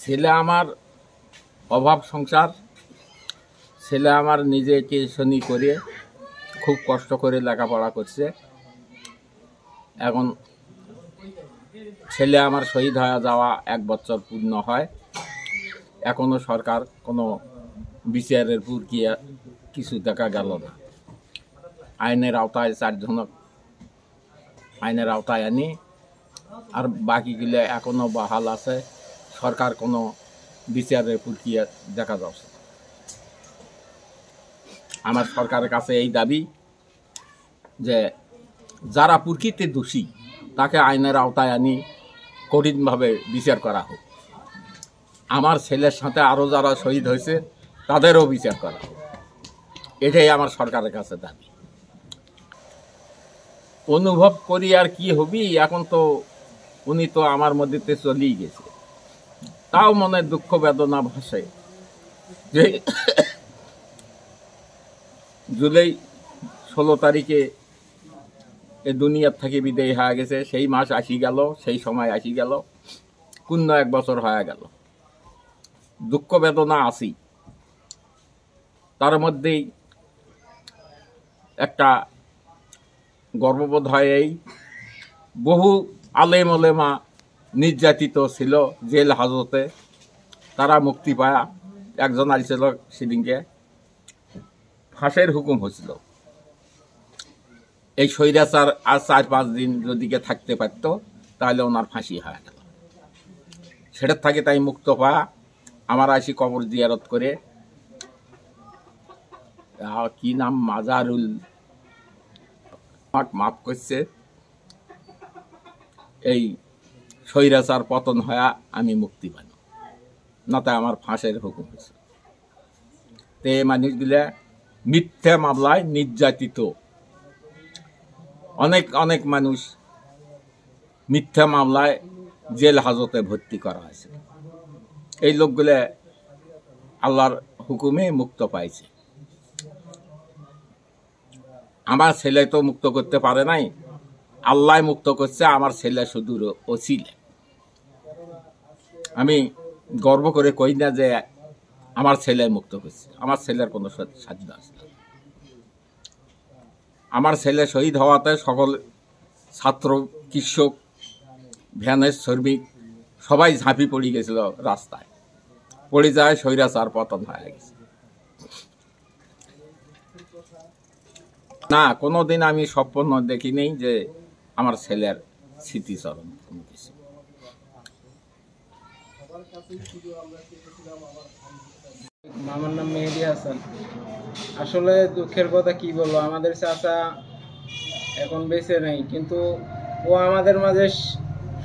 ছেলে আমার অভাব সংসার, ছেলে আমার নিজে টিউশনি করে খুব কষ্ট করে লেখাপড়া করছে। এখন ছেলে আমার শহীদ হয়ে যাওয়া 1 বছর পূর্ণ হয়, এখনও সরকার কোনো বিচারের প্রক্রিয়া কিছু দেখা গেল না। আইনের আওতায় 4 জনক আইনের আওতায় আনি, আর বাকিগুলো এখনও বহাল আছে। সরকার কোনো বিচারের প্রক্রিয়া দেখা যাচ্ছে। আমার সরকারের কাছে এই দাবি যে যারা প্রকৃতির দোষী তাকে আইনের আওতায় আনি কঠিনভাবে বিচার করা হোক। আমার ছেলের সাথে আরও যারা শহীদ হয়েছে তাদেরও বিচার করা হোক, এটাই আমার সরকারের কাছে দাবি। অনুভব করি আর কি হবি, এখন তো উনি তো আমার মধ্যে চলেই গেছে, তাও মনে দুঃখ বেদনা ভাসে যে জুলাই 16 তারিখে এ দুনিয়ার থেকে বিদায় হয়ে গেছে। সেই মাস আসি গেল, সেই সময় আসি গেল, পূর্ণ 1 বছর হয়ে গেল। দুঃখ বেদনা আসি, তার মধ্যেই একটা গর্ববোধ হয়। এই বহু আলেম ওলেমা নির্যাতিত ছিল জেল হাজতে, তারা মুক্তি পায়া একজন আসছিল সেদিনকে ফাঁসের হুকুম হয়েছিল। এই স্বৈরাচার আর 4-5 দিন যদি থাকতে পারত তাহলে ওনার ফাঁসি হয়ে গেল। সেটার থাকে তাই মুক্ত পায়া আমার আসি কবর জিয়ারত করে, কি নাম মাজারুল, মাফ করছে, এই স্বৈরাচার পতন হয়া আমি মুক্তি পাই না, তাই আমার ফাঁসের হুকুম হয়েছে। তো এই মানুষগুলা মিথ্যা মামলায় নির্যাতিত, অনেক অনেক মানুষ মিথ্যা মামলায় জেল হাজতে ভর্তি করা হয়েছে। এই লোকগুলা আল্লাহর হুকুমে মুক্ত পাইছে। আমার ছেলে তো মুক্ত করতে পারে নাই, আল্লাহ মুক্ত করছে। আমার ছেলে শুধু ওসিলা। আমি গর্ব করে কই না যে আমার ছেলে মুক্ত করছে, আমার ছেলের কোনো সাধ্য আছে না। আমার ছেলে শহীদ হওয়াতে সকল ছাত্র, কৃষক, ভ্যানের শ্রমিক সবাই ঝাঁপি পড়ে গেছিল রাস্তায়, পড়ে যায়, স্বৈরাচার পতন হয়ে গেছে। না, কোনোদিন আমি স্বপ্ন দেখি নেই যে আমার ছেলের স্মৃতিচরণ কোনো কিছু। আমার নাম মেহেদি হাসান। আসলে দুঃখের কথা কি বলবো, আমাদের চাচা এখন বেঁচে নেই, কিন্তু ও আমাদের মাঝে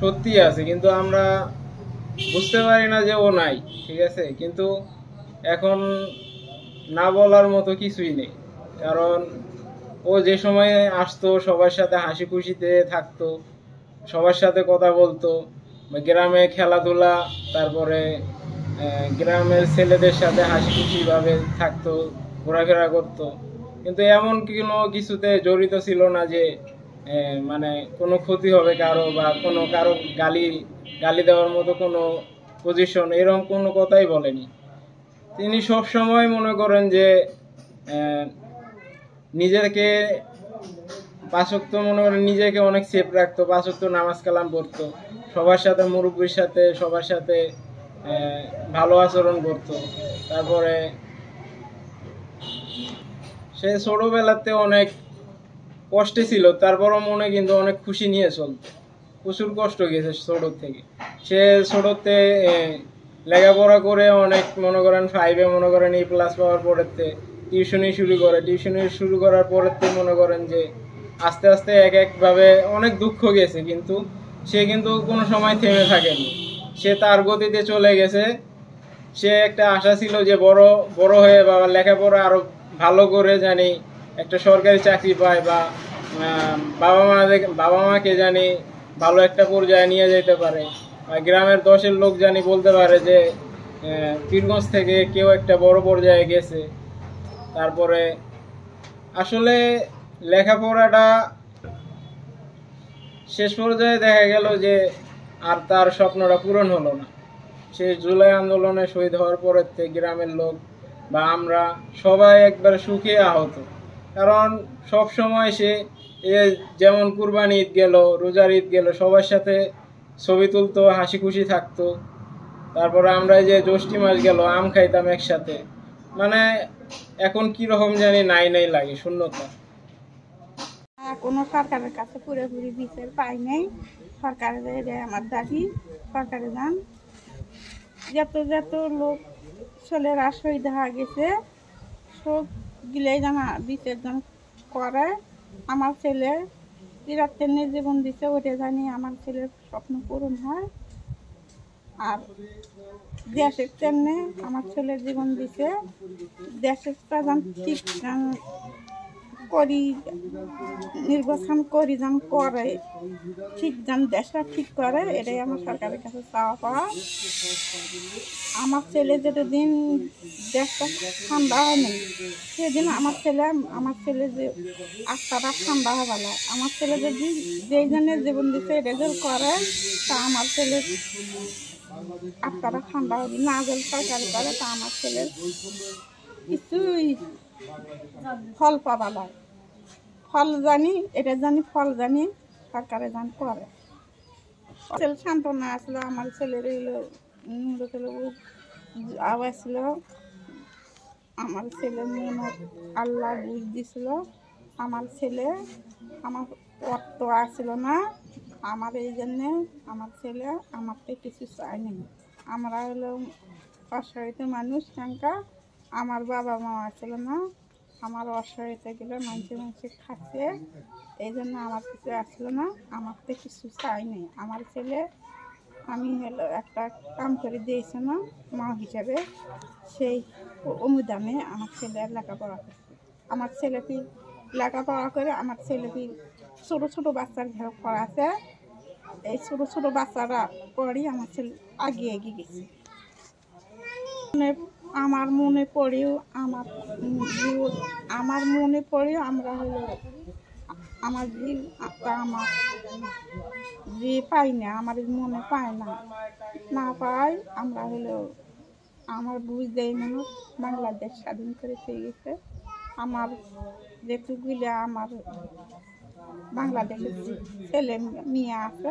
সত্যি আছে, কিন্তু আমরা বুঝতে পারি না যে ও নাই, ঠিক আছে। কিন্তু এখন না বলার মতো কিছুই নেই, কারণ ও যে সময়ে আসতো সবার সাথে হাসি খুশিতে থাকতো, সবার সাথে কথা বলতো, গ্রামে খেলাধুলা, তারপরে গ্রামের ছেলেদের সাথে হাসি খুশি ভাবে থাকতো, ঘোরাফেরা করতো। কিন্তু এমন কোনো কিছুতে জড়িত ছিল না যে মানে কোনো ক্ষতি হবে কারো, বা কোনো কারো গালি দেওয়ার মতো কোনো পজিশন, এরকম কোনো কথাই বলেনি। তিনি সব সময় মনে করেন যে নিজেকে 5 ওয়াক্ত মনে করেন নিজেকে অনেক সেফ রাখতো, 5 ওয়াক্ত নামাজ কালাম পড়তো, সবার সাথে, মুরব্বীর সাথে, সবার সাথে ভালো আচরণ করতো। তারপরে সে ছোটবেলাতে অনেক কষ্টে ছিল, তারপরও মনে কিন্তু অনেক খুশি নিয়ে চলতো। প্রচুর কষ্ট গেছে ছোট থেকে। সে ছোটতে লেখাপড়া করে অনেক মনে করেন 5-এ মনে করেন A+ পাওয়ার পরেতে টিউশনি শুরু করার পরেতে মনে করেন যে আস্তে আস্তে এক একভাবে অনেক দুঃখ গেছে, কিন্তু সে কিন্তু কোনো সময় থেমে থাকেনি। সে তার গতিতে চলে গেছে। সে একটা আশা ছিল যে বড় হয়ে বাবার লেখাপড়া আরো ভালো করে জানি একটা সরকারি চাকরি পায়, বা বাবা মাকে জানি ভালো একটা পর্যায়ে নিয়ে যেতে পারে, বা গ্রামের 10-এর লোক জানি বলতে পারে যে পীরগঞ্জ থেকে কেউ একটা বড় পর্যায়ে গেছে। তারপরে আসলে লেখাপড়াটা শেষ পর্যায়ে দেখা গেল যে আর তার স্বপ্নটা পূরণ হলো না। সেই জুলাই আন্দোলনে শহীদ হওয়ার পরের থেকে গ্রামের লোক বা আমরা সবাই একবার সুখে আহত। কারণ সব সময় সে যেমন কুরবানি ঈদ গেল, রোজার ঈদ গেল, সবার সাথে ছবি তুলতো, হাসি খুশি থাকতো। তারপরে আমরা যে জ্যৈষ্ঠ মাস গেল আম খাইতাম একসাথে। মানে এখন কি রকম জানি নাই নাই লাগে, শূন্যতা। কোনো সরকারের কাছে পুরোপুরি বিচার পাই নাই। সরকারের এটাই আমার দাবি, সরকারে যান। যত যত লোক ছেলেরা শহীদ হয়ে গেছে সব গিলেই জানা বিচার যেন করে। আমার ছেলে চিরাত্তেনে জীবন দিচ্ছে, ওটা জানি আমার ছেলের স্বপ্ন পূরণ হয়। আর দেশের তেমনি আমার ছেলের জীবন দিছে, দেশের যেন ঠিক করি নির্বাচন করি যেন করে, ঠিক যেন দেশটা ঠিক করে, এটাই আমার সরকারের কাছে চাওয়া পাওয়া। আমার ছেলে যেদিন দেশটা ঠান্ডা হয়নি সেদিন আমার ছেলে যে আত্মাটা ঠান্ডা হবে না। আমার ছেলে যদি যেই জন্য জীবন দিচ্ছে এটা যদি করে তা আমার ছেলের আত্মাটা ঠান্ডা হবে। না যদি সরকারি করে তা আমার ছেলের কিছুই ফল পাবা লাগে। ফল জানি, এটা জানি, ফল জানি সরকারে জান করে। ছেলে সান্ত্বনা আসলো, আমার ছেলের আওয়াজ ছিল, আমার ছেলে মনে আল্লাহ বুঝ দিছিল। আমার ছেলে আমার অর্থ আসছিল না, আমার এই জন্যে আমার ছেলে আমার তো কিছু চায়নি। আমরা হলো অসহায়িত মানুষ, সংখ্যা আমার বাবা মা ছিল না, আমার অসহায়তা গেলে মানুষে খাচ্ছে, এই জন্য আমার কিছু আসলো না, আমার তো কিছু চাইনি। আমার ছেলে আমি হলো একটা কাম করে দিয়েছে না মা হিসাবে, সেই অনুদানে আমার ছেলে লেখাপড়া করছে। আমার ছেলেটি লেখাপড়া করে আমার ছেলেটি ছোটো ছোটো বাচ্চার ঘরে পড়াছে। এই ছোটো ছোটো বাচ্চারা পড়ি আমার ছেলে এগিয়ে গেছে। আমার মনে পড়েও আমার মনে পড়েও আমরা হলো আমার আমার যে পাই না, আমার মনে পায় না, না পাই আমরা হলো আমার বুঝ দেয় মনে বাংলাদেশ স্বাধীন করে পেয়ে গেছে। আমার যেটুকুলে আমার বাংলাদেশের ছেলে মেয়ে আছে,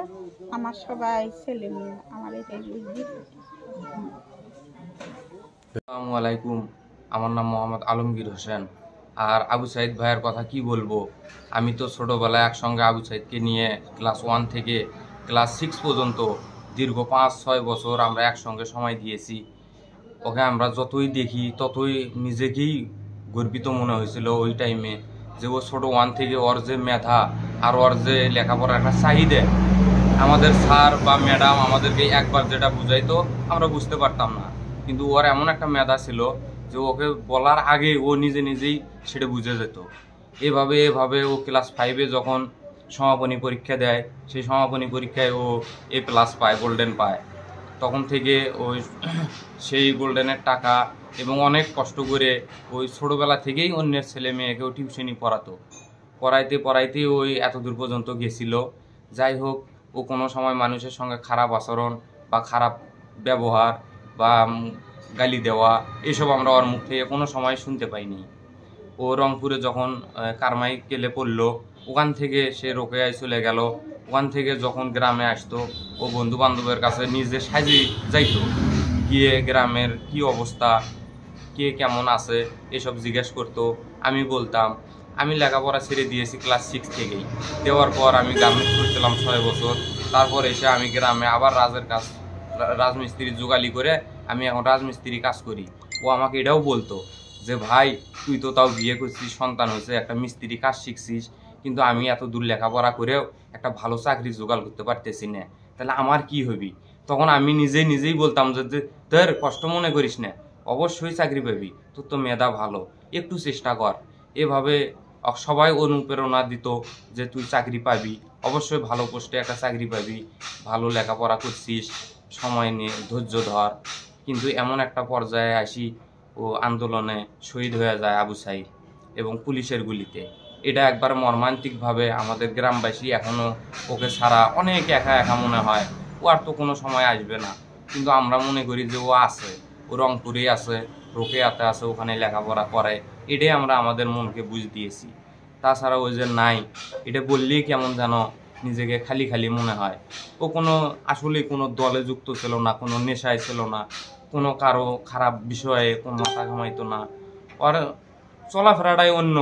আমার সবাই ছেলে মেয়ে, আমার এটাই বুঝি। আসসালামু আলাইকুম, আমার নাম মোহাম্মদ আলমগীর হোসেন। আর আবু সাইদ ভাইয়ের কথা কি বলবো, আমি তো ছোটোবেলায় একসঙ্গে আবু সাইদকে নিয়ে ক্লাস 1 থেকে ক্লাস 6 পর্যন্ত দীর্ঘ 5-6 বছর আমরা একসঙ্গে সময় দিয়েছি। ওকে আমরা যতই দেখি ততই নিজেকেই গর্বিত মনে হয়েছিল ওই টাইমে, যে ও ছোটো 1 থেকে ওর যে মেধা আর ওর যে লেখাপড়ার একটা চাহিদা, আমাদের স্যার বা ম্যাডাম আমাদেরকে একবার যেটা বুঝাইতো আমরা বুঝতে পারতাম না, কিন্তু ওর এমন একটা মেধা ছিল যে ওকে বলার আগে ও নিজে নিজেই সেটা বুঝে যেত। এভাবে ও ক্লাস 5-এ যখন সমাপনী পরীক্ষা দেয়, সেই সমাপনী পরীক্ষায় ও A+ পায়, গোল্ডেন পায়। তখন থেকে ওই সেই গোল্ডেনের টাকা এবং অনেক কষ্ট করে ওই ছোটোবেলা থেকেই অন্যের ছেলে মেয়েকেও টিউশনি পড়াইতে ওই এতদূর পর্যন্ত গেছিল। যাই হোক, ও কোনো সময় মানুষের সঙ্গে খারাপ আচরণ বা খারাপ ব্যবহার বা গালি দেওয়া এসব আমরা ওর মুখ থেকে কোনো সময় শুনতে পাইনি। ও রংপুরে যখন কারমাইকেলে পড়লো, ওখান থেকে সে রোকেয়ায় চলে গেল। ওখান থেকে যখন গ্রামে আসতো, ও বন্ধু বান্ধবের কাছে নিজে সাজিয়ে যাইতো, গিয়ে গ্রামের কি অবস্থা, কে কেমন আছে এসব জিজ্ঞেস করতো। আমি বলতাম আমি লেখাপড়া ছেড়ে দিয়েছি ক্লাস 6 থেকেই। দেওয়ার পর আমি গার্মেন্টস করছিলাম 6 বছর। তারপর এসে আমি গ্রামে আবার রাজমিস্ত্রির জোগালি করে আমি এখন রাজমিস্ত্রি কাজ করি। ও আমাকে এটাও বলতো যে ভাই, তুই তো তাও বিয়ে করছিস, সন্তান হয়েছে, একটা মিস্ত্রি কাজ শিখছিস, কিন্তু আমি এত দূর লেখাপড়া করেও একটা ভালো চাকরি জোগাড় করতে পারতেছি না, তাহলে আমার কি হবি? তখন আমি নিজেই বলতাম যে তোর কষ্ট মনে করিস না, অবশ্যই চাকরি পাবি, তোর তো মেধা ভালো, একটু চেষ্টা কর। এভাবে সবাই অনুপ্রেরণা দিত যে তুই চাকরি পাবি, অবশ্যই ভালো পোস্টে একটা চাকরি পাবি, ভালো লেখাপড়া করছিস, সময় নিয়ে ধৈর্য ধর। কিন্তু এমন একটা পর্যায়ে আসি ও আন্দোলনে শহীদ হয়ে যায় আবু সাইদ এবং পুলিশের গুলিতে। এটা একবার মর্মান্তিকভাবে আমাদের গ্রামবাসী এখনও ওকে ছাড়া অনেক একা মনে হয়, ও আর তো কোনো সময় আসবে না। কিন্তু আমরা মনে করি যে ও আছে, ও রংপুরে আছে, রোকেয়াতে আছে, ওখানে লেখাপড়া করে, এটাই আমরা আমাদের মনকে বুঝ দিয়েছি। তাছাড়া ও যে নাই, এটা বললেই কেমন যেন নিজেকে খালি খালি মনে হয়। ও কোনো আসলে কোনো দলে যুক্ত ছিল না, কোনো নেশায় ছিল না, কোনো কারো খারাপ বিষয়ে কোনো মাথা ঘামাইতো না। আর চলাফেরাটাই অন্য।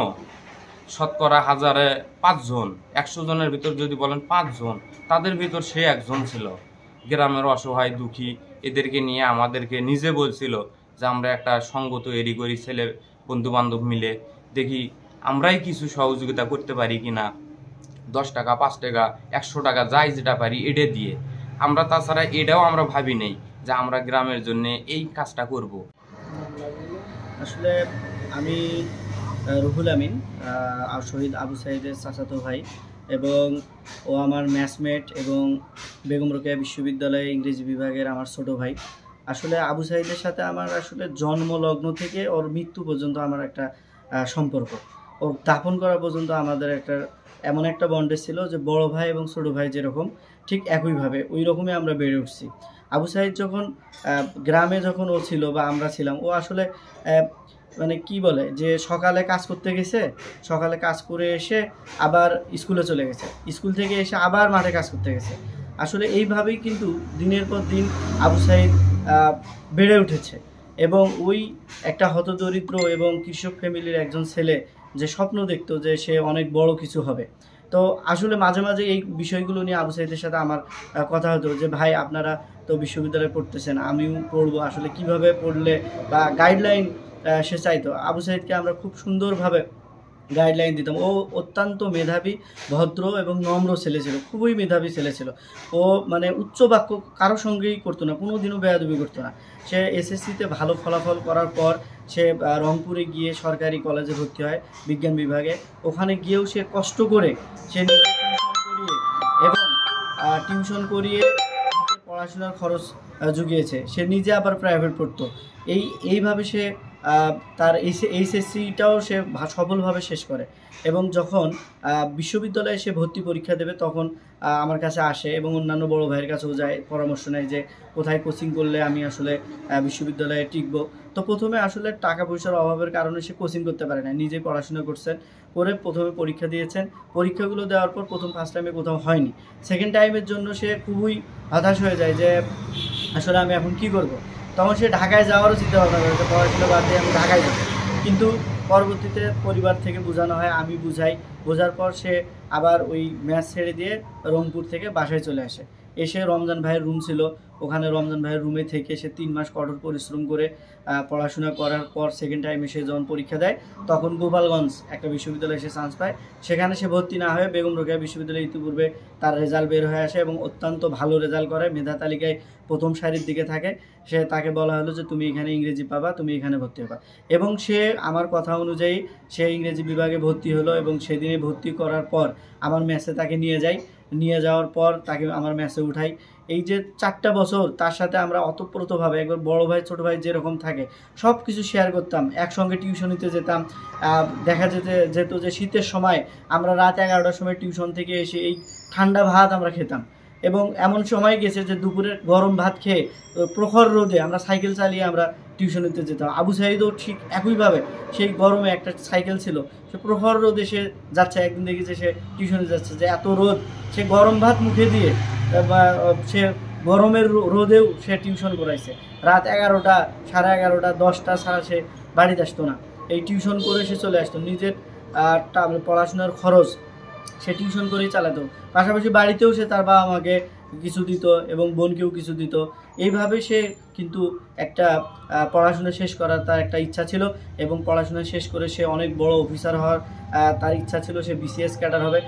শতকরা 1000-এ 5 জন, 100 জনের ভিতর যদি বলেন 5 জন, তাদের ভিতর সে একজন ছিল। গ্রামের অসহায় দুঃখী এদেরকে নিয়ে আমাদেরকে নিজে বলছিল যে আমরা একটা সঙ্গ তৈরি করি, ছেলে বন্ধু বান্ধব মিলে, দেখি আমরাই কিছু সহযোগিতা করতে পারি কিনা, 10 টাকা, 5 টাকা, 100 টাকা, যাই যেটা পারি এটা দিয়ে আমরা। তাছাড়া এটাও আমরা ভাবি নেই যে আমরা গ্রামের জন্য এই কাজটা করব। আসলে আমি রুহুল আমিন, শহীদ আবু সাইদের চাচাতো ভাই, এবং ও আমার ম্যাচমেট এবং বেগম রোকেয়া বিশ্ববিদ্যালয়ে ইংরেজি বিভাগের আমার ছোট ভাই। আসলে আবু সাইদের সাথে আমার আসলে জন্মলগ্ন থেকে ওর মৃত্যু পর্যন্ত আমার একটা সম্পর্ক, ওর দাফন করা পর্যন্ত আমাদের একটা এমন একটা বন্ডে ছিল যে বড় ভাই এবং ছোট ভাই যেরকম ঠিক একইভাবে ওই রকমই আমরা বেড়ে উঠছি। আবু সাইদ যখন গ্রামে যখন ও ছিল বা আমরা ছিলাম, ও আসলে মানে কি বলে যে সকালে কাজ করতে গেছে, সকালে কাজ করে এসে আবার স্কুলে চলে গেছে, স্কুল থেকে এসে আবার মাঠে কাজ করতে গেছে। আসলে এইভাবেই কিন্তু দিনের পর দিন আবু সাইদ বেড়ে উঠেছে এবং ওই একটা হতদরিদ্র এবং কৃষক ফ্যামিলির একজন ছেলে যে স্বপ্ন দেখতো যে সে অনেক বড় কিছু হবে। তো আসলে মাঝে মাঝে এই বিষয়গুলো নিয়ে আবু সাইদের সাথে আমার কথা হতো যে ভাই আপনারা তো বিশ্ববিদ্যালয়ে পড়তেছেন, আমিও পড়বো, আসলে কিভাবে পড়লে বা গাইডলাইন সে চাইতো। আবু সাইদকে আমরা খুব সুন্দরভাবে গাইডলাইন দিতাম। ও অত্যন্ত মেধাবী, ভদ্র এবং নম্র ছেলে ছিল, খুবই মেধাবী ছেলে ছিল। ও মানে উচ্চ বাক্য কারোর সঙ্গেই করতো না, কোনো দিনও বেয়াদবি করতো না। সে এসএসসিতে ভালো ফলাফল করার পর সে রংপুরে গিয়ে সরকারি কলেজে ভর্তি হয় বিজ্ঞান বিভাগে। ওখানে গিয়েও সে কষ্ট করে সে নিজে টিউশন করিয়ে পড়াশোনার খরচ জুগিয়েছে। সে নিজে আবার প্রাইভেট পড়তো। এইভাবে সে তার এইচএসসিটাও সে সফলভাবে শেষ করে এবং যখন বিশ্ববিদ্যালয়ে সে ভর্তি পরীক্ষা দেবে তখন আমার কাছে আসে এবং অন্যান্য বড় ভাইয়ের কাছেও যায়, পরামর্শ নেয় যে কোথায় কোচিং করলে আমি আসলে বিশ্ববিদ্যালয়ে টিকবো। তো প্রথমে আসলে টাকা পয়সার অভাবের কারণে সে কোচিং করতে পারে না, নিজেই পড়াশোনা করছেন, করে প্রথমে পরীক্ষা দিয়েছেন। পরীক্ষাগুলো দেওয়ার পর প্রথম ফার্স্ট টাইমে কোথাও হয়নি, সেকেন্ড টাইমের জন্য সে খুবই হতাশ হয়ে যায় যে আসলে আমি এখন কি করব। তখন সে ঢাকায় যাওয়ারও চিন্তা ভাবনা করে, পড়াশোনা বাদ দিয়ে আমি ঢাকায় যাব। কিন্তু পরবর্তীতে পরিবার থেকে বোঝানো হয়, আমি বুঝাই, বোঝার পর সে আবার ওই ম্যাচ ছেড়ে দিয়ে রংপুর থেকে বাসায় চলে আসে। এসে রমজান ভাইয়ের রুম ছিল, ওখানে রমজান ভাইয়ের রুমে থেকে সে 3 মাস কঠোর পরিশ্রম করে পড়াশোনা করার পর সেকেন্ড টাইমে সে যখন পরীক্ষা দেয় তখন গোপালগঞ্জ একটা বিশ্ববিদ্যালয়ে সে চান্স পায়। সেখানে সে ভর্তি না হয়ে বেগম রোকেয়া বিশ্ববিদ্যালয়ে ইতিপূর্বে তার রেজাল্ট বের হয়ে আসে এবং অত্যন্ত ভালো রেজাল্ট করে, মেধা তালিকায় প্রথম সারির দিকে থাকে। তাকে বলা হলো যে তুমি এখানে ইংরেজি পাবা, তুমি এখানে ভর্তি হবা, এবং সে আমার কথা অনুযায়ী সে ইংরেজি বিভাগে ভর্তি হলো এবং সেদিনে ভর্তি করার পর আমার ম্যাচে তাকে নিয়ে যাওয়ার পর তাকে আমার ম্যাচে উঠাই। এই যে 4টা বছর তার সাথে আমরা অতপ্রতভাবে, একবার বড় ভাই ছোট ভাই যেরকম থাকে সব কিছু শেয়ার করতাম, একসঙ্গে টিউশনিতে যেতাম। দেখা যেত যে শীতের সময় আমরা রাত 11টার সময় টিউশন থেকে এসে এই ঠান্ডা ভাত আমরা খেতাম, এবং এমন সময় গেছে যে দুপুরে গরম ভাত খেয়ে প্রখর রোদে আমরা সাইকেল চালিয়ে আমরা টিউশনিতে যেতাম। আবু সাইদও ঠিক একইভাবে সেই গরমে একটা সাইকেল ছিল, সে প্রখর রোদে সে যাচ্ছে, একদিন দেখি যে সে টিউশনে যাচ্ছে, যে এত রোদ, সে গরম ভাত মুখে দিয়ে বা সে গরমের রোদেও সে টিউশন করাইছে। রাত 11টা, 11:30, 10টা ছাড়া সে বাড়িতে আসতো না, এই টিউশন করে সে চলে আসতো। নিজের পড়াশোনার খরচ সে টিউশন করেই চালাতো, পাশাপাশি বাড়িতেও সে তার বাবা মাকে কিছু দিত এবং বোনকেও কিছু দিত। এইভাবে সে কিন্তু একটা পড়াশোনা শেষ করার তার একটা ইচ্ছা ছিল এবং পড়াশোনা শেষ করে সে অনেক বড় অফিসার হওয়ার তার ইচ্ছা ছিল, সে বিসিএস ক্যাডার হবে।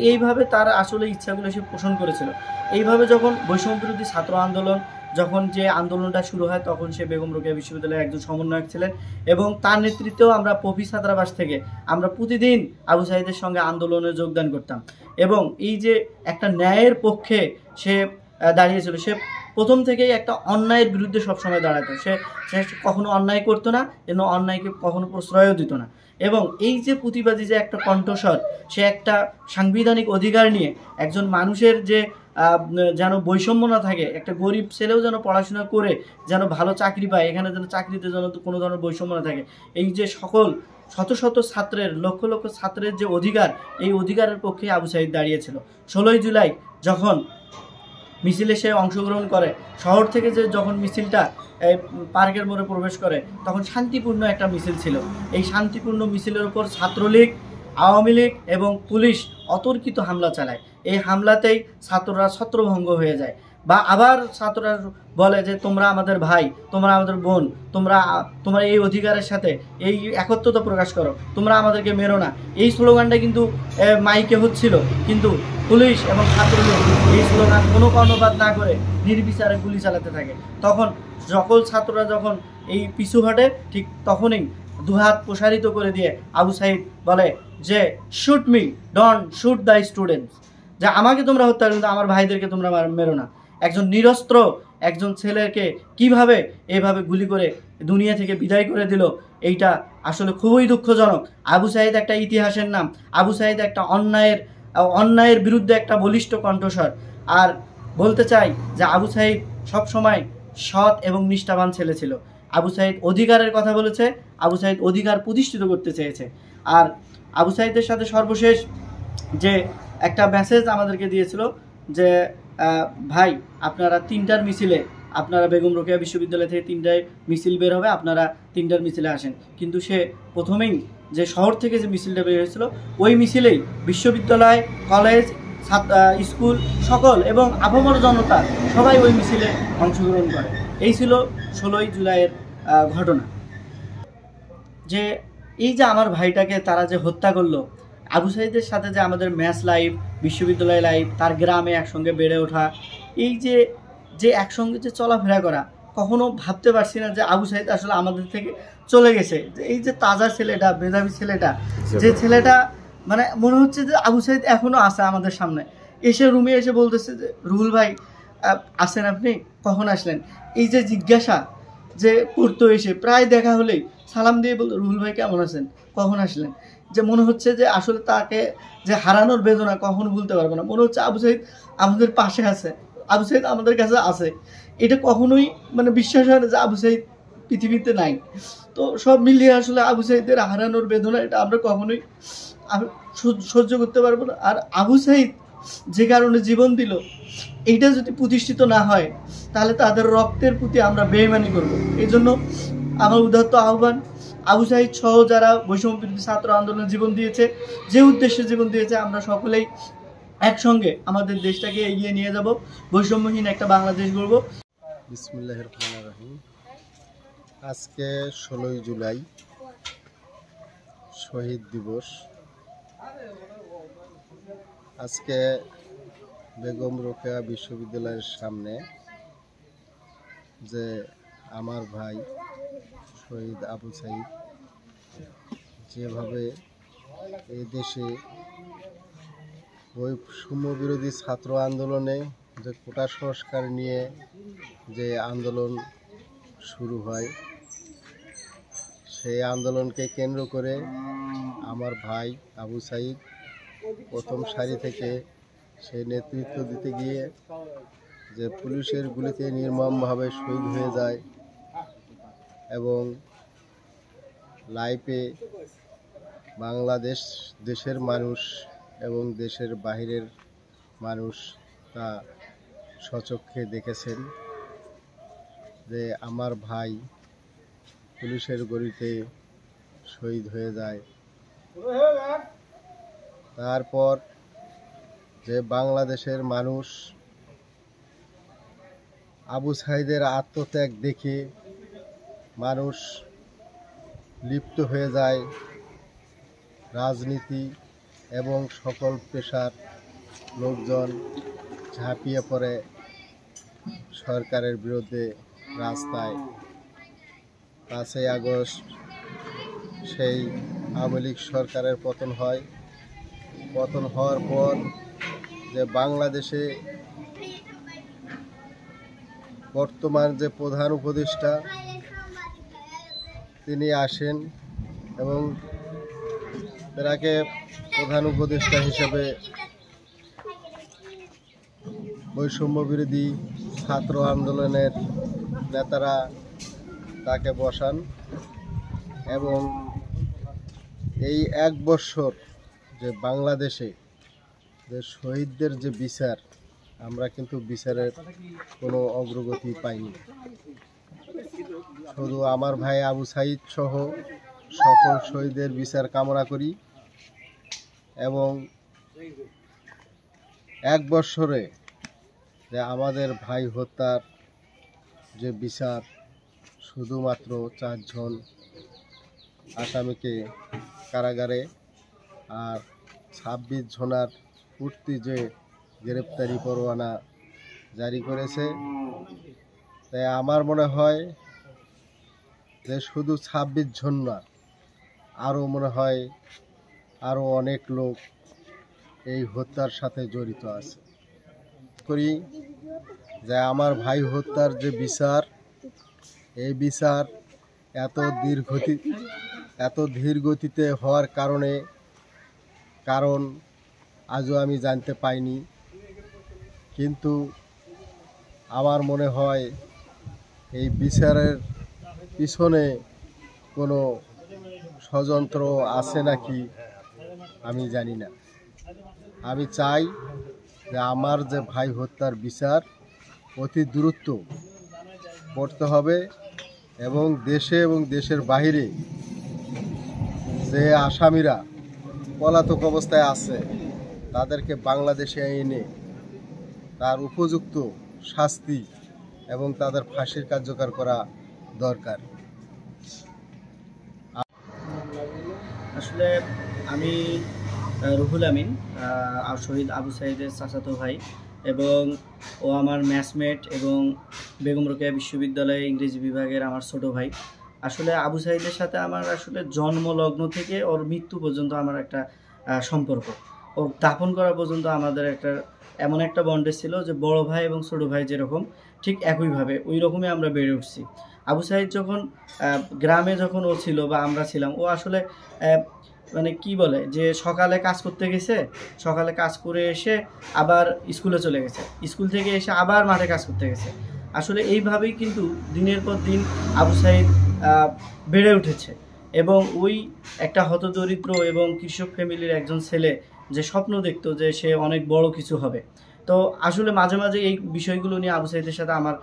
এইভাবে তার আসলে ইচ্ছাগুলো সে পোষণ করেছিল। এইভাবে যখন বৈষম্য বিরোধী ছাত্র আন্দোলন যখন যে আন্দোলনটা শুরু হয় তখন সে বেগম রোকেয়া বিশ্ববিদ্যালয়ের একজন সমন্বয়ক ছিলেন এবং তার নেতৃত্বেও আমরা পপি ছাত্রাবাস থেকে আমরা প্রতিদিন আবু সাইদের সঙ্গে আন্দোলনে যোগদান করতাম এবং এই যে একটা ন্যায়ের পক্ষে সে দাঁড়িয়েছিল। সে প্রথম থেকেই একটা অন্যায়ের বিরুদ্ধে সবসময় দাঁড়াতো, সে কখনো অন্যায় করতো না এবং অন্যায়কে কখনো প্রশ্রয়ও দিত না। এবং এই যে প্রতিবাদী যে একটা কণ্ঠস্বর, সে একটা সাংবিধানিক অধিকার নিয়ে একজন মানুষের যে যেন বৈষম্য না থাকে, একটা গরিব ছেলেও যেন পড়াশোনা করে যেন ভালো চাকরি পায়, এখানে যেন চাকরিতে যেন কোনো ধরনের বৈষম্য না থাকে। এই যে সকল শত শত ছাত্রের, লক্ষ লক্ষ ছাত্রের যে অধিকার, এই অধিকারের পক্ষে আবু সাঈদ দাঁড়িয়েছিল। 16ই জুলাই যখন মিছিলে সে অংশগ্রহণ করে, শহর থেকে যে যখন মিছিলটা পার্কের মোড়ে প্রবেশ করে, তখন শান্তিপূর্ণ একটা মিছিল ছিল। এই শান্তিপূর্ণ মিছিলের উপর ছাত্রলীগ, আওয়ামী লীগ এবং পুলিশ অতর্কিত হামলা চালায়। এই হামলাতেই ছাত্ররা ছত্রভঙ্গ হয়ে যায়, বা আবার ছাত্ররা বলে যে তোমরা আমাদের ভাই, তোমরা আমাদের বোন, তোমরা এই অধিকারের সাথে এই একত্রতা প্রকাশ করো, তোমরা আমাদেরকে মেরো না। এই স্লোগানটা কিন্তু মাইকে হচ্ছিল, কিন্তু পুলিশ এবং ছাত্রলীগ এই স্লোগান কোনো কর্ণপাত না করে নির্বিচারে গুলি চালাতে থাকে। তখন সকল ছাত্ররা যখন এই পিছু হটে, ঠিক তখনই দুহাত প্রসারিত করে দিয়ে আবু সাঈদ বলে যে shoot me, don't shoot the students, যে আমাকে তোমরা হত্যা করো কিন্তু আমার ভাইদেরকে তোমরা মেরো না। একজন নিরস্ত্র একজন ছেলেকে কিভাবে এভাবে গুলি করে দুনিয়া থেকে বিদায় করে দিল, এইটা আসলে খুবই দুঃখজনক। আবু সাঈদ একটা ইতিহাসের নাম, আবু সাঈদ একটা অন্যায়ের বিরুদ্ধে একটা বলিষ্ঠ কণ্ঠস্বর। আর বলতে চাই যে আবু সাঈদ সবসময় সৎ এবং নিষ্ঠাবান ছেলে ছিল। আবু সাঈদ অধিকারের কথা বলেছে, আবু সাঈদ অধিকার প্রতিষ্ঠিত করতে চেয়েছে। আর আবু সাঈদের সাথে সর্বশেষ যে একটা মেসেজ আমাদেরকে দিয়েছিল যে ভাই আপনারা 3টার মিছিলে, আপনারা বেগম রোকেয়া বিশ্ববিদ্যালয় থেকে 3টায় মিছিল বের হবে, আপনারা 3টার মিছিলে আসেন। কিন্তু সে প্রথমেই যে শহর থেকে যে মিছিলটা বের হয়েছিল, ওই মিছিলেই বিশ্ববিদ্যালয়, কলেজ, স্কুল সকল এবং আপামর জনতা সবাই ওই মিছিলে অংশগ্রহণ করে। এই ছিল 16ই জুলাইয়ের ঘটনা। যে এই যে আমার ভাইটাকে তারা যে হত্যা করলো, আবু সাঈদের সাথে যে আমাদের ম্যাথস লাইফ, বিশ্ববিদ্যালয় লাইফ, তার গ্রামে একসঙ্গে বেড়ে ওঠা, এই যে একসঙ্গে যে চলাফেরা করা, কখনো ভাবতে পারছি না যে আবু সাঈদ আসলে আমাদের থেকে চলে গেছে। যে এই যে তাজা ছেলেটা, মেধাবী ছেলেটা, যে ছেলেটা মানে মনে হচ্ছে যে আবু সাঈদ এখনও আছে আমাদের সামনে। এসে রুমে এসে বলতেছে যে রুহুল ভাই আসেন, আপনি কখন আসলেন? এই যে জিজ্ঞাসা যে করতো, এসে প্রায় দেখা হলেই সালাম দিয়ে বলতো রুহুল ভাই কেমন আছেন, কখন আসলেন। যে মনে হচ্ছে যে আসলে তাকে যে হারানোর বেদনা কখনো ভুলতে পারবো না। মনে হচ্ছে আবু সাঈদ আমাদের পাশে আছে, আবু সাঈদ আমাদের কাছে আছে। এটা কখনোই মানে বিশ্বাস হয় না যে আবু সাঈদ পৃথিবীতে নাই। তো সব মিলিয়ে আসলে আবু সাঈদের হারানোর বেদনা এটা আমরা কখনোই সহ্য করতে পারবো না। আর আবু সাঈদ যে কারণে জীবন দিল, এইটা যদি প্রতিষ্ঠিত না হয় তাহলে তাদের রক্তের প্রতি আমরা বেইমানি করব। এই জন্য আমার উদাত্ত আহ্বান, আবু সাঈদ সহ যারা বৈষম্য বিরোধী ছাত্র আন্দোলনে জীবন দিয়েছে, যে উদ্দেশ্যে জীবন দিয়েছে, আমরা সকলেই একসঙ্গে আমাদের দেশটাকে এগিয়ে নিয়ে যাব, বৈষম্যহীন একটা বাংলাদেশ গড়ব। বিসমিল্লাহির রহমানির রহিম। আজকে 16ই জুলাই শহীদ দিবস। আজকে বেগম রোকেয়া বিশ্ববিদ্যালয়ের সামনে যে আমার ভাই শহীদ আবু সাঈদ যেভাবে এই দেশে বৈষম্য বিরোধী ছাত্র আন্দোলনে যে কোটা সংস্কার নিয়ে যে আন্দোলন শুরু হয়, সেই আন্দোলনকে কেন্দ্র করে আমার ভাই আবু সাঈদ প্রথম সারি থেকে সেই নেতৃত্ব দিতে গিয়ে যে পুলিশের গুলিতে নির্মমভাবে শহীদ হয়ে যায় এবং লাইফে বাংলাদেশ দেশের মানুষ এবং দেশের বাহিরের মানুষ তা স্বচক্ষে দেখেছেন যে আমার ভাই পুলিশের গুলিতে শহীদ হয়ে যায়। তারপর যে বাংলাদেশের মানুষ আবু সাঈদের আত্মত্যাগ দেখে মানুষ লিপ্ত হয়ে যায়, রাজনীতি এবং সকল পেশার লোকজন ঝাঁপিয়ে পড়ে সরকারের বিরুদ্ধে রাস্তায়। 5ই আগস্ট সেই আওয়ামী লীগ সরকারের পতন হয়। পতন হওয়ার পর যে বাংলাদেশে বর্তমান যে প্রধান উপদেষ্টা তিনি আসেন এবং তাকে প্রধান উপদেষ্টা হিসেবে বৈষম্য বিরোধী ছাত্র আন্দোলনের নেতারা তাকে বসান এবং এই 1 বছর যে বাংলাদেশে যে শহীদদের যে বিচার, আমরা কিন্তু বিচারের কোনো অগ্রগতি পাইনি। শুধু আমার ভাই আবু সাঈদ সহ সকল শহীদের বিচার কামনা করি এবং 1 বছরে যে আমাদের ভাই হত্যার যে বিচার, শুধুমাত্র 4 জন আসামিকে কারাগারে আর 26 জনার পূর্তি যে গ্রেপ্তারি পরোয়ানা জারি করেছে, তাই আমার মনে হয় যে শুধু 26 জন না, আরও মনে হয় আরও অনেক লোক এই হত্যার সাথে জড়িত আছে। করি যে আমার ভাই হত্যার যে বিচার, এই বিচার এত ধীর গতিতে হওয়ার কারণ আজও আমি জানতে পাইনি। কিন্তু আমার মনে হয় এই বিচারের পিছনে কোনো ষড়যন্ত্র আছে নাকি আমি জানি না। আমি চাই যে আমার যে ভাই হত্যার বিচার অতি দ্রুত করতে হবে এবং দেশে এবং দেশের বাইরে যে আসামিরা পলাতক অবস্থায় আছে তাদেরকে বাংলাদেশে এনে তার উপযুক্ত শাস্তি এবং তাদের ফাঁসির কার্যকর করা দরকার। আসলে আমি রুহুল আমিন, শহীদ আবু সাঈদের চাচাতো ভাই, এবং ও আমার ম্যাচমেট এবং বেগম রোকেয়া বিশ্ববিদ্যালয়ে ইংরেজি বিভাগের আমার ছোট ভাই। আসলে আবু সাঈদের সাথে আমার আসলে জন্মলগ্ন থেকে ওর মৃত্যু পর্যন্ত আমার একটা সম্পর্ক, ওর দাফন করা পর্যন্ত আমাদের একটা এমন একটা বন্ডেজ ছিল যে বড় ভাই এবং ছোট ভাই যেরকম ঠিক একইভাবে ওই রকমই আমরা বেড়ে উঠছি। আবু সাঈদ যখন গ্রামে যখন ও ছিল বা আমরা ছিলাম, ও আসলে মানে কি বলে যে সকালে কাজ করতে গেছে, সকালে কাজ করে এসে আবার স্কুলে চলে গেছে, স্কুল থেকে এসে আবার মাঠে কাজ করতে গেছে। আসলে এইভাবেই কিন্তু দিনের পর দিন আবু সাঈদ বেড়ে উঠেছে এবং ওই একটা হতদরিদ্র এবং কৃষক ফ্যামিলির একজন ছেলে যে স্বপ্ন দেখতো যে সে অনেক বড় কিছু হবে। তো আসলে মাঝে মাঝে এই বিষয়গুলো নিয়ে আবু সাঈদের সাথে আমার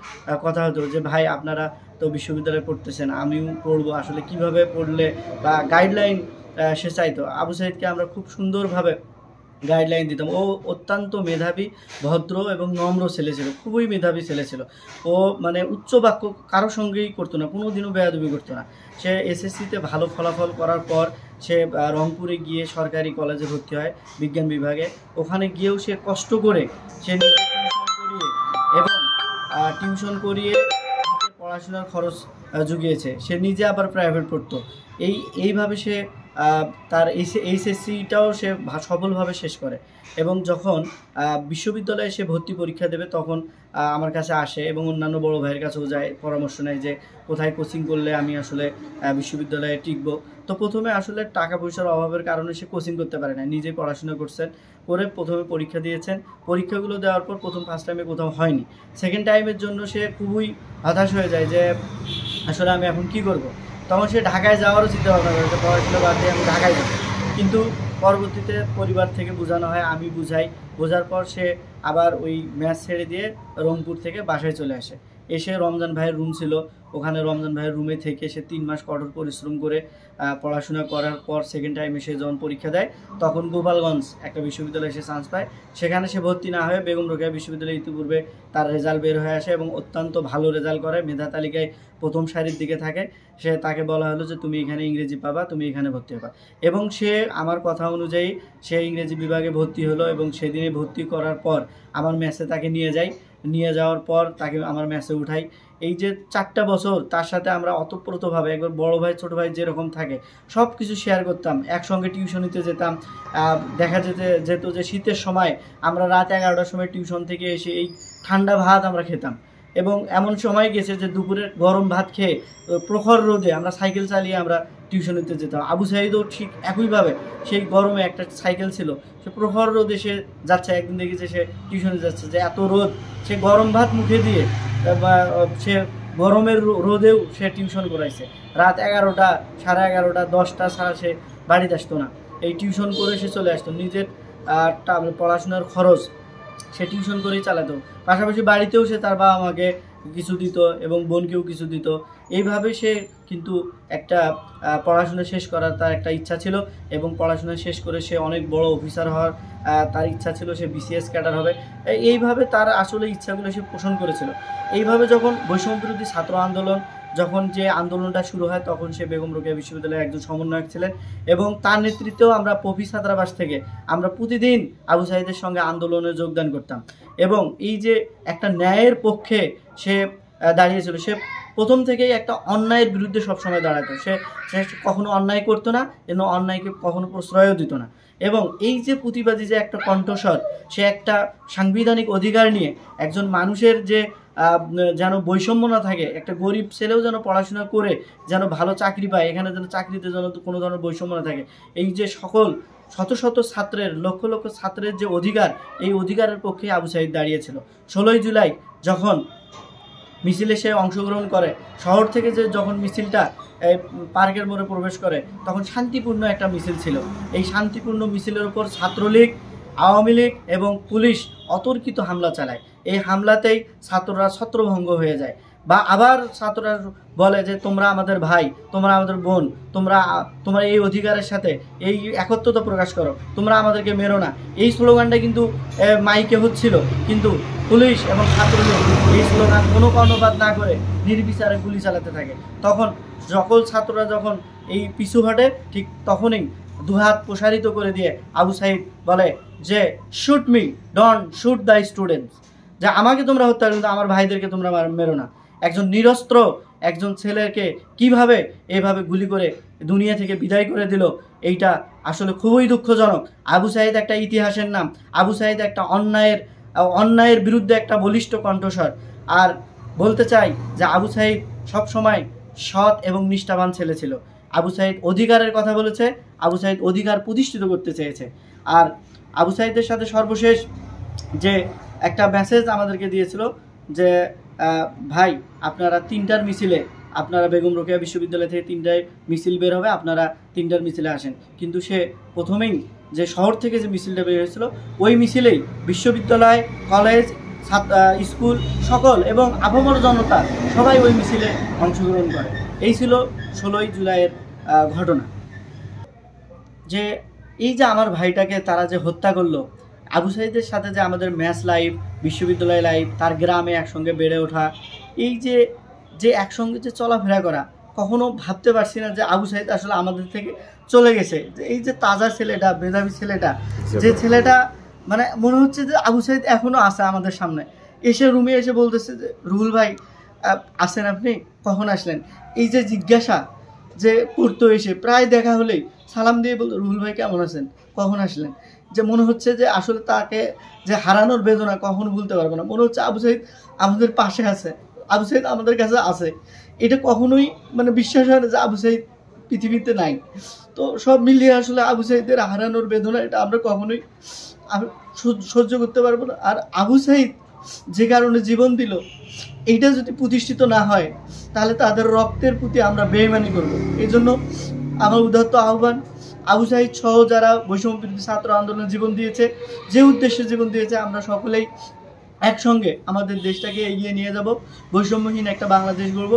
কথা হতো যে ভাই আপনারা তো বিশ্ববিদ্যালয়ে পড়তেছেন, আমিও পড়বো, আসলে কিভাবে পড়লে বা গাইডলাইন সে চাইতো। আবু সাঈদকে আমরা খুব সুন্দরভাবে গাইডলাইন দিতাম। ও অত্যন্ত মেধাবী, ভদ্র এবং নম্র ছেলে ছিল, খুবই মেধাবী ছেলে ছিল। ও মানে উচ্চ বাক্য কারোর সঙ্গেই করতো না, কোনো দিনও বেয়াদবি করতো না। সে এসএসসিতে ভালো ফলাফল করার পর সে রংপুরে গিয়ে সরকারি কলেজে ভর্তি হয় বিজ্ঞান বিভাগে। ওখানে গিয়েও সে কষ্ট করে সে নিজে টিউশন করিয়ে পড়াশোনার খরচ জুগিয়েছে। সে নিজে আবার প্রাইভেট পড়তো। এইভাবে সে তার এইচএসসিটাও সে সফলভাবে শেষ করে এবং যখন বিশ্ববিদ্যালয়ে সে ভর্তি পরীক্ষা দেবে তখন আমার কাছে আসে এবং অন্যান্য বড় ভাইয়ের কাছেও যায়, পরামর্শ নেয় যে কোথায় কোচিং করলে আমি আসলে বিশ্ববিদ্যালয়ে টিকবো। তো প্রথমে আসলে টাকা পয়সার অভাবের কারণে সে কোচিং করতে পারে না, নিজে পড়াশোনা করছেন, করে প্রথমে পরীক্ষা দিয়েছেন। পরীক্ষাগুলো দেওয়ার পর প্রথম ফার্স্ট টাইমে কোথাও হয়নি, সেকেন্ড টাইমের জন্য সে খুবই হতাশ হয়ে যায় যে আসলে আমি এখন কি করব। তখন সে ঢাকায় যাওয়ারও চিন্তা ভাবনা করে যে পড়াশোনা বাদ দিয়ে আমি ঢাকায় যাব। কিন্তু পরবর্তীতে পরিবার থেকে বোঝানো হয়, আমি বুঝাই, বোঝার পর সে আবার ওই ম্যাচ ছেড়ে দিয়ে রংপুর থেকে বাসায় চলে আসে। এসে রমজান ভাইয়ের রুম ছিল, ওখানে রমজান ভাইয়ের রুমে থেকে সে 3 মাস কঠোর পরিশ্রম করে পড়াশোনা করার পর সেকেন্ড টাইমে সে যখন পরীক্ষা দেয় তখন গোপালগঞ্জ একটা বিশ্ববিদ্যালয়ে সে চান্স পায়। সেখানে সে ভর্তি না হয়ে বেগম রোকেয়া বিশ্ববিদ্যালয়ে ইতিপূর্বে তার রেজাল্ট বের হয়ে আসে এবং অত্যন্ত ভালো রেজাল্ট করে, মেধা তালিকায় প্রথম সারির দিকে থাকে। তাকে বলা হলো যে তুমি এখানে ইংরেজি পাবা, তুমি এখানে ভর্তি হবা, এবং সে আমার কথা অনুযায়ী সে ইংরেজি বিভাগে ভর্তি হলো এবং সেদিনে ভর্তি করার পর আমার ম্যাচে তাকে নিয়ে যাওয়ার পর তাকে আমার ম্যাচে উঠাই। এই যে 4টা বছর তার সাথে আমরা অতপ্রতভাবে, একবার বড় ভাই ছোট ভাই যেরকম থাকে সব কিছু শেয়ার করতাম, একসঙ্গে টিউশনিতে যেতাম। দেখা যেত যে শীতের সময় আমরা রাত 11টার সময় টিউশন থেকে এসে এই ঠান্ডা ভাত আমরা খেতাম। এবং এমন সময় গেছে যে দুপুরের গরম ভাত খেয়ে প্রখর রোদে আমরা সাইকেল চালিয়ে আমরা টিউশনিতে যেতাম। আবু সাঈদও ঠিক একইভাবে সেই গরমে একটা সাইকেল ছিল, সে প্রখর রোদে সে যাচ্ছে। একদিন দেখেছে সে টিউশনে যাচ্ছে, যে এত রোদ, সে গরম ভাত মুখে দিয়ে সে গরমের রোদেও সে টিউশন করাইছে। রাত 11টা, 11:30, 10টা ছাড়া সে বাড়িতে আসতো না। এই টিউশন করে সে চলে আসতো, নিজের পড়াশোনার খরচ সে টিউশন করেই চালাতো। পাশাপাশি বাড়িতেও সে তার বাবা মাকে কিছু দিত এবং বোনকেও কিছু দিত। এইভাবে সে কিন্তু একটা পড়াশোনা শেষ করার তার একটা ইচ্ছা ছিল এবং পড়াশোনা শেষ করে সে অনেক বড় অফিসার হওয়ার তার ইচ্ছা ছিল, সে BCS ক্যাডার হবে। এইভাবে তার আসলে ইচ্ছাগুলো সে পোষণ করেছিল। এইভাবে যখন বৈষম্য বিরোধী ছাত্র আন্দোলন যখন যে আন্দোলনটা শুরু হয়, তখন সে বেগম রোকেয়া বিশ্ববিদ্যালয়ের একজন সমন্বয়ক ছিলেন এবং তার নেতৃত্বেও আমরা পপি ছাত্রাবাস থেকে আমরা প্রতিদিন আবু সাঈদের সঙ্গে আন্দোলনে যোগদান করতাম। এবং এই যে একটা ন্যায়ের পক্ষে সে দাঁড়িয়েছিল, সে প্রথম থেকেই একটা অন্যায়ের বিরুদ্ধে সবসময় দাঁড়াতো। সে কখনো অন্যায় করতো না এবং অন্যায়কে কখনো প্রশ্রয়ও দিত না। এবং এই যে প্রতিবাদী যে একটা কণ্ঠস্বর, সে একটা সাংবিধানিক অধিকার নিয়ে একজন মানুষের যে যেন বৈষম্য না থাকে, একটা গরিব ছেলেও যেন পড়াশোনা করে যেন ভালো চাকরি পায়, এখানে যেন চাকরিতে যেন কোনো ধরনের বৈষম্য না থাকে, এই যে সকল শত শত ছাত্রের, লক্ষ লক্ষ ছাত্রের যে অধিকার, এই অধিকারের পক্ষে আবু সাঈদ দাঁড়িয়েছিল। 16ই জুলাই যখন মিছিলে সে অংশগ্রহণ করে, শহর থেকে যে যখন মিছিলটা পার্কের মোড়ে প্রবেশ করে, তখন শান্তিপূর্ণ একটা মিছিল ছিল। এই শান্তিপূর্ণ মিছিলের উপর ছাত্রলীগ, আওয়ামী লীগ এবং পুলিশ অতর্কিত হামলা চালায়। এই হামলাতেই ছাত্ররা ছত্রভঙ্গ হয়ে যায়। বা আবার ছাত্ররা বলে যে তোমরা আমাদের ভাই, তোমরা আমাদের বোন, তোমরা এই অধিকারের সাথে এই একত্রতা প্রকাশ করো, তোমরা আমাদেরকে মেরো না। এই স্লোগানটা কিন্তু মাইকে হচ্ছিল, কিন্তু পুলিশ এবং ছাত্রলীগ এই স্লোগান কোনো কর্ণপাত না করে নির্বিচারে গুলি চালাতে থাকে। তখন সকল ছাত্ররা যখন এই পিছু হটে, ঠিক তখনই দুহাত প্রসারিত করে দিয়ে আবু সাঈদ বলে যে shoot me, don't shoot the students, যে আমাকে তোমরা হত্যা করো, কিন্তু আমার ভাইদেরকে তোমরা মেরো না। একজন নিরস্ত্র একজন ছেলেকে কিভাবে এভাবে গুলি করে দুনিয়া থেকে বিদায় করে দিল, এইটা আসলে খুবই দুঃখজনক। আবু সাঈদ একটা ইতিহাসের নাম, আবু সাঈদ একটা অন্যায়ের বিরুদ্ধে একটা বলিষ্ঠ কণ্ঠস্বর। আর বলতে চাই যে আবু সাঈদ সবসময় সৎ এবং নিষ্ঠাবান ছেলে ছিল। আবু সাঈদ অধিকারের কথা বলেছে, আবু সাঈদ অধিকার প্রতিষ্ঠিত করতে চেয়েছে। আর আবু সাঈদের সাথে সর্বশেষ যে একটা মেসেজ আমাদেরকে দিয়েছিল যে ভাই আপনারা 3টার মিছিলে, আপনারা বেগম রোকেয়া বিশ্ববিদ্যালয় থেকে 3টায় মিছিল বের হবে, আপনারা 3টার মিছিলে আসেন। কিন্তু সে প্রথমেই যে শহর থেকে যে মিছিলটা বের হয়েছিল, ওই মিছিলেই বিশ্ববিদ্যালয়, কলেজ, স্কুল সকল এবং আপামর জনতা সবাই ওই মিছিলে অংশগ্রহণ করে। এই ছিল 16ই জুলাইয়ের ঘটনা। যে এই যে আমার ভাইটাকে তারা যে হত্যা করলো, আবু সাঈদের সাথে যে আমাদের ম্যাচ লাইফ, বিশ্ববিদ্যালয় লাইফ, তার গ্রামে একসঙ্গে বেড়ে ওঠা, এই যে একসঙ্গে যে চলাফেরা করা, কখনো ভাবতে পারছি না যে আবু সাঈদ আসলে আমাদের থেকে চলে গেছে। যে এই যে তাজা ছেলেটা, মেধাবী ছেলেটা, যে ছেলেটা মানে মনে হচ্ছে যে আবু সাঈদ এখনও আছে আমাদের সামনে। এসে রুমে এসে বলতেছে যে রুহুল ভাই আসেন, আপনি কখন আসলেন, এই যে জিজ্ঞাসা যে করতো, এসে প্রায় দেখা হলেই সালাম দিয়ে বলতো রুহুল ভাই কেমন আছেন, কখন আসলেন। যে মনে হচ্ছে যে আসলে তাকে যে হারানোর বেদনা কখনো ভুলতে পারবো না। মনে হচ্ছে আবু সাঈদ আমাদের পাশে আছে, আবু সাঈদ আমাদের কাছে আছে। এটা কখনোই মানে বিশ্বাস হয় না যে আবু সাঈদ পৃথিবীতে নাই। তো সব মিলিয়ে আসলে আবু সাঈদের হারানোর বেদনা এটা আমরা কখনোই সহ্য করতে পারবো না। আর আবু সাঈদ যে কারণে জীবন দিল, এইটা যদি প্রতিষ্ঠিত না হয়, তাহলে তাদের রক্তের প্রতি আমরা বেইমানি করবো। এই জন্য আমার উদাত্ত আহ্বান, আবু সাঈদ সহ যারা বৈষম্য বিরোধী ছাত্র আন্দোলনে জীবন দিয়েছে, যে উদ্দেশ্যে জীবন দিয়েছে, আমরা সকলেই একসঙ্গে আমাদের দেশটাকে এগিয়ে নিয়ে যাব, বৈষম্যহীন একটা বাংলাদেশ গড়ব।